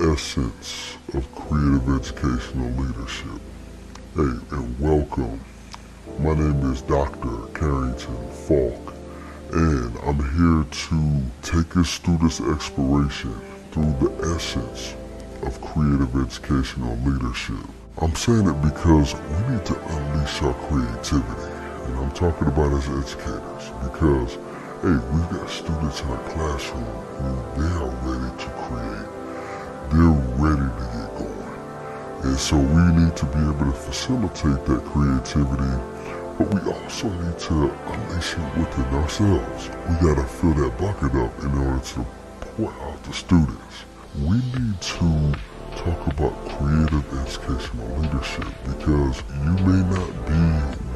Essence of creative educational leadership. Hey, and welcome. My name is Dr. Carrington Falk, and I'm here to take us through this exploration through the essence of creative educational leadership. I'm saying it because we need to unleash our creativity, and I'm talking about as educators because, hey, we've got students in our classroom who they are ready to create. They're ready to get going. And so we need to be able to facilitate that creativity, but we also need to unleash it within ourselves. We gotta fill that bucket up in order to pour out the students. We need to talk about creative educational leadership because you may not be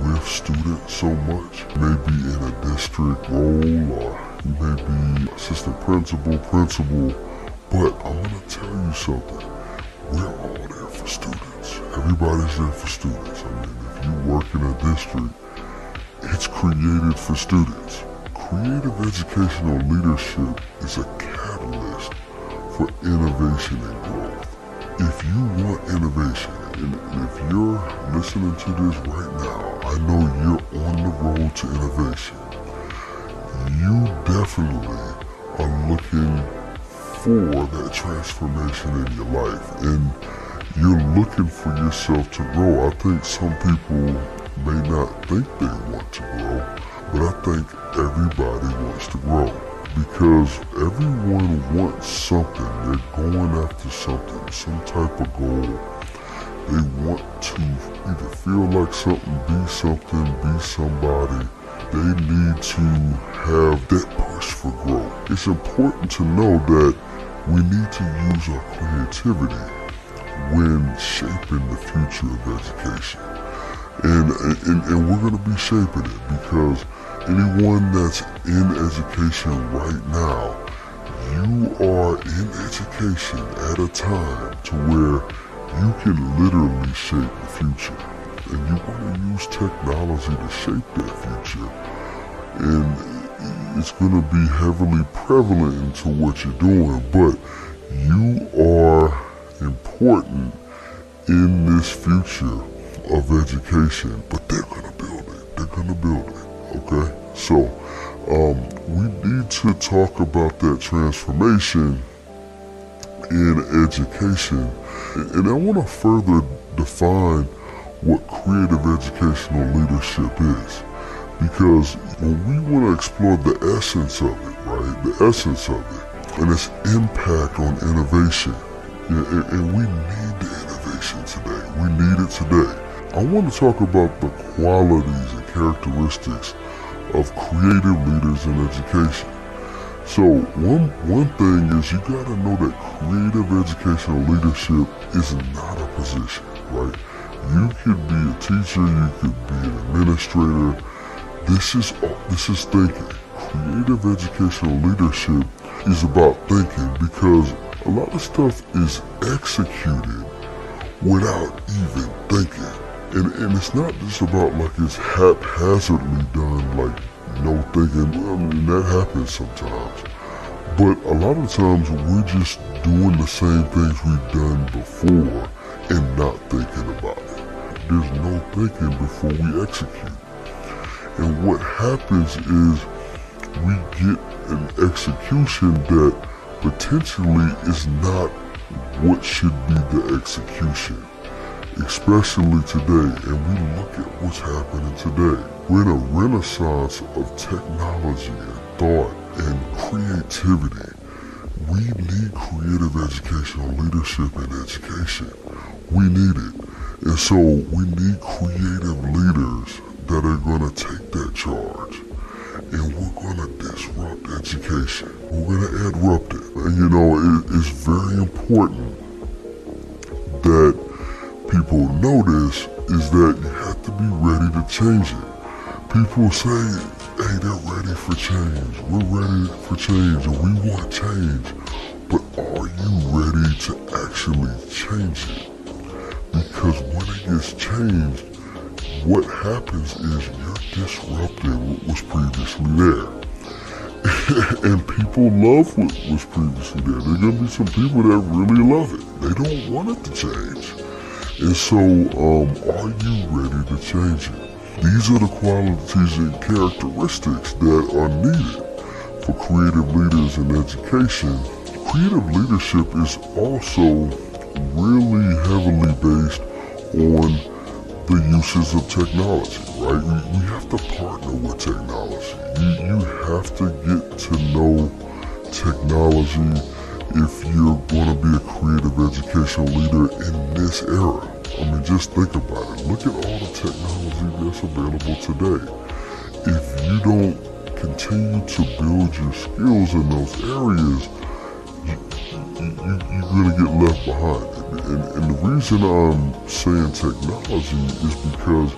with students so much. You may be in a district role, or you may be assistant principal, but I'm going to tell you something. We're all there for students. Everybody's there for students. I mean, if you work in a district, it's created for students. Creative educational leadership is a catalyst for innovation and growth. If you want innovation, and if you're listening to this right now, I know you're on the road to innovation. You definitely are looking for that transformation in your life, and you're looking for yourself to grow. I think some people may not think they want to grow, but I think everybody wants to grow because everyone wants something. They're going after something, some type of goal. They want to either feel like something, be somebody. They need to have that push for growth. It's important to know that we need to use our creativity when shaping the future of education. And we're going to be shaping it because anyone that's in education right now, you are in education at a time to where you can literally shape the future. And you want to use technology to shape that future. And it's going to be heavily prevalent into what you're doing, but you are important in this future of education, but they're going to build it, okay? So, we need to talk about that transformation in education, and I want to further define what creative educational leadership is. Because when we want to explore the essence of it, right? The essence of it and its impact on innovation. And we need the innovation today. We need it today. I want to talk about the qualities and characteristics of creative leaders in education. So one thing is you got to know that creative educational leadership is not a position, right? You could be a teacher, you could be an administrator. This is thinking. Creative educational leadership is about thinking because a lot of stuff is executed without even thinking. And it's not just about like it's haphazardly done, like no thinking. I mean, that happens sometimes. But a lot of times we're just doing the same things we've done before and not thinking about it. There's no thinking before we execute. And what happens is we get an execution that potentially is not what should be the execution, especially today. And we look at what's happening today. We're in a renaissance of technology and thought and creativity. We need creative educational leadership in education. We need it. And so we need creative leaders that are going to take that charge. And we're going to disrupt education. We're going to disrupt it. And you know, it's very important that people notice is that you have to be ready to change it. People say, hey, they're ready for change. We're ready for change and we want change. But are you ready to actually change it? Because when it gets changed, what happens is you're disrupting what was previously there. And people love what was previously there. There are going to be some people that really love it. They don't want it to change. And so, are you ready to change it? These are the qualities and characteristics that are needed for creative leaders in education. Creative leadership is also really heavily based on the uses of technology, right? We have to partner with technology. You have to get to know technology if you're going to be a creative educational leader in this era. I mean, just think about it. Look at all the technology that's available today. If you don't continue to build your skills in those areas, you're going to get left behind. And the reason I'm saying technology is because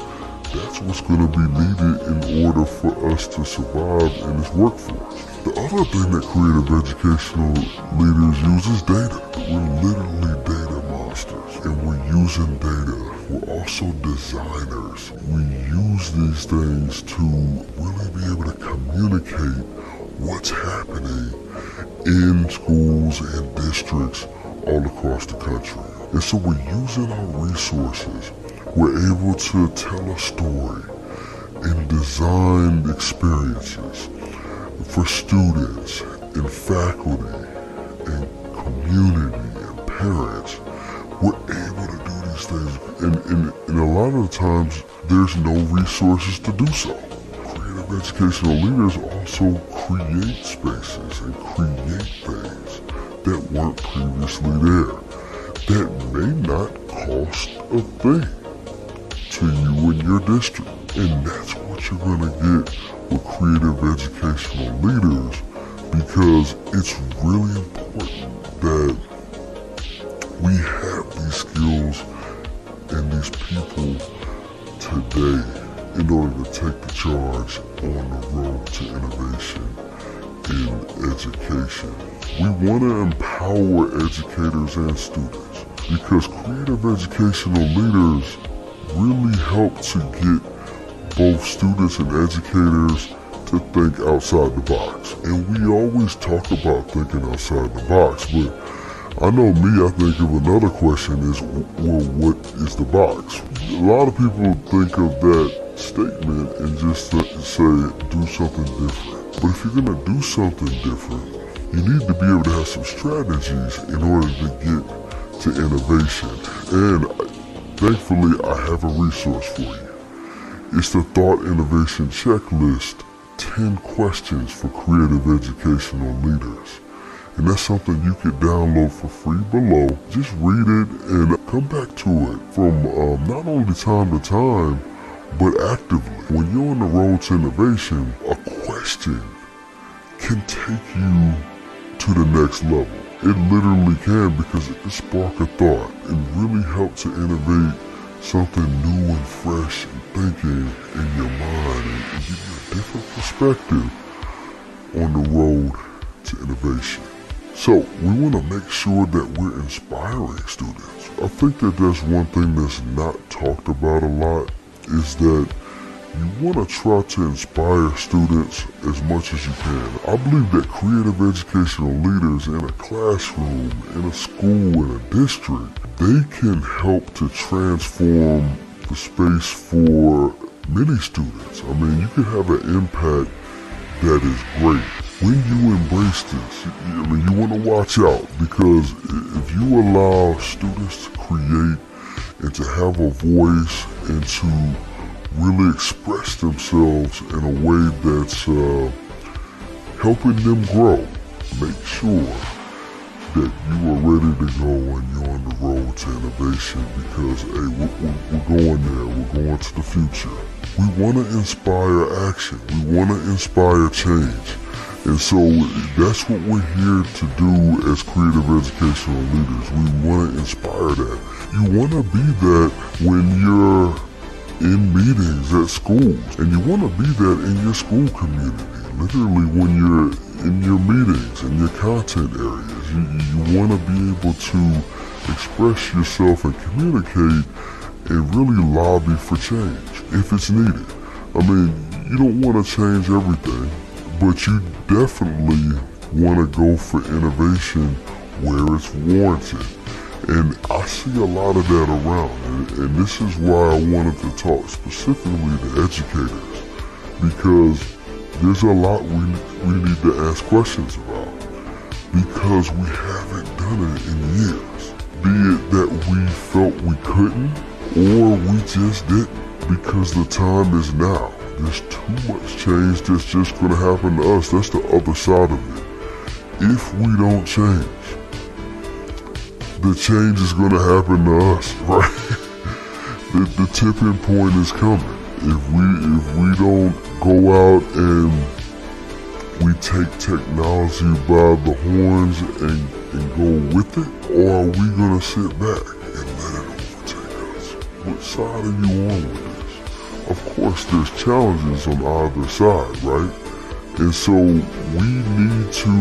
that's what's going to be needed in order for us to survive in this workforce. The other thing that creative educational leaders use is data. We're literally data monsters, and we're using data. We're also designers. We use these things to really be able to communicate what's happening in schools and districts all across the country. And so we're using our resources. We're able to tell a story and design experiences for students and faculty and community and parents. We're able to do these things, and a lot of the times there's no resources to do so. Creative educational leaders also create spaces and create things that weren't previously there, that may not cost a thing to you in your district. And that's what you're going to get with creative educational leaders, because it's really important that we have these skills and these people today in order to take the charge on the road to innovation in education. We want to empower educators and students, because creative educational leaders really help to get both students and educators to think outside the box. And we always talk about thinking outside the box, but I know me, I think of another question is, well, what is the box? A lot of people think of that statement and just say, do something different. But if you're going to do something different, you need to be able to have some strategies in order to get to innovation. And thankfully, I have a resource for you. It's the Thought Innovation Checklist, 10 questions for creative educational leaders. And that's something you can download for free below. Just read it and come back to it from not only time to time, but actively. When you're on the road to innovation, a question can take you to the next level. It literally can, because it can spark a thought and really help to innovate something new and fresh and thinking in your mind, and give you a different perspective on the road to innovation. So we want to make sure that we're inspiring students. I think that that's one thing that's not talked about a lot, is that you want to try to inspire students as much as you can. I believe that creative educational leaders in a classroom, in a school, in a district, they can help to transform the space for many students. I mean, you can have an impact that is great. When you embrace this, you want to watch out, because if you allow students to create and to have a voice and to really express themselves in a way that's helping them grow, make sure that you are ready to go when you're on the road to innovation, because hey, we're going there, we're going to the future. We want to inspire action, we want to inspire change. And so that's what we're here to do as creative educational leaders. We want to inspire that. You want to be that when you're in meetings at schools, and you want to be that in your school community. Literally when you're in your meetings, in your content areas, you want to be able to express yourself and communicate and really lobby for change if it's needed. I mean, you don't want to change everything, but you definitely want to go for innovation where it's warranted. And I see a lot of that around, and this is why I wanted to talk specifically to educators, because there's a lot we need to ask questions about, because we haven't done it in years. Be it that we felt we couldn't, or we just didn't, because the time is now. There's too much change that's just going to happen to us. That's the other side of it. If we don't change, the change is going to happen to us, right? the tipping point is coming. If we don't go out and we take technology by the horns and go with it, or are we going to sit back and let it overtake us? What side are you on with this? Of course, there's challenges on either side, right? And so we need to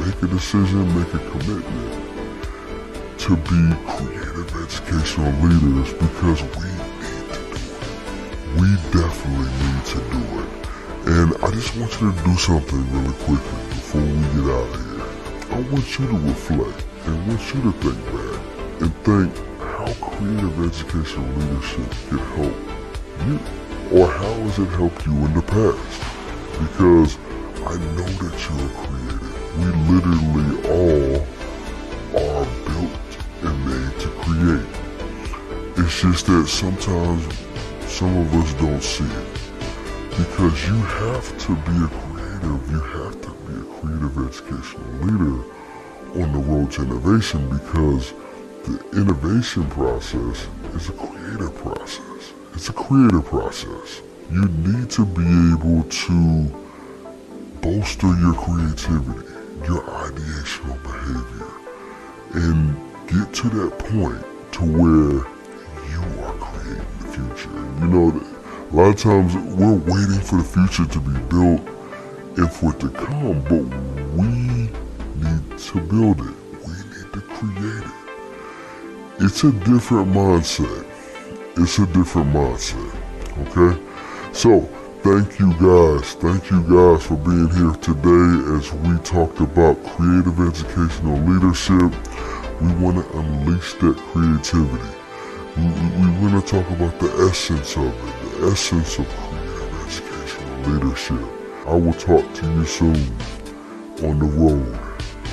make a decision, make a commitment to be creative educational leaders, because we need to do it. We definitely need to do it. And I just want you to do something really quickly before we get out of here. I want you to reflect and want you to think back and think how creative educational leadership can help you, or how has it helped you in the past? Because I know that you're creative. We literally all are built and made to create. It's just that sometimes some of us don't see it. Because you have to be a creative, you have to be a creative educational leader on the road to innovation, because the innovation process is a creative process. It's a creative process. You need to be able to bolster your creativity, your ideational behavior, and get to that point to where you are creating the future. You know, a lot of times we're waiting for the future to be built and for it to come, but we need to build it. We need to create it. It's a different mindset. It's a different mindset, okay? So, thank you guys for being here today as we talked about creative educational leadership. We want to unleash that creativity. We want to talk about the essence of it, the essence of creative educational leadership. I will talk to you soon on the road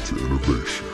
to innovation.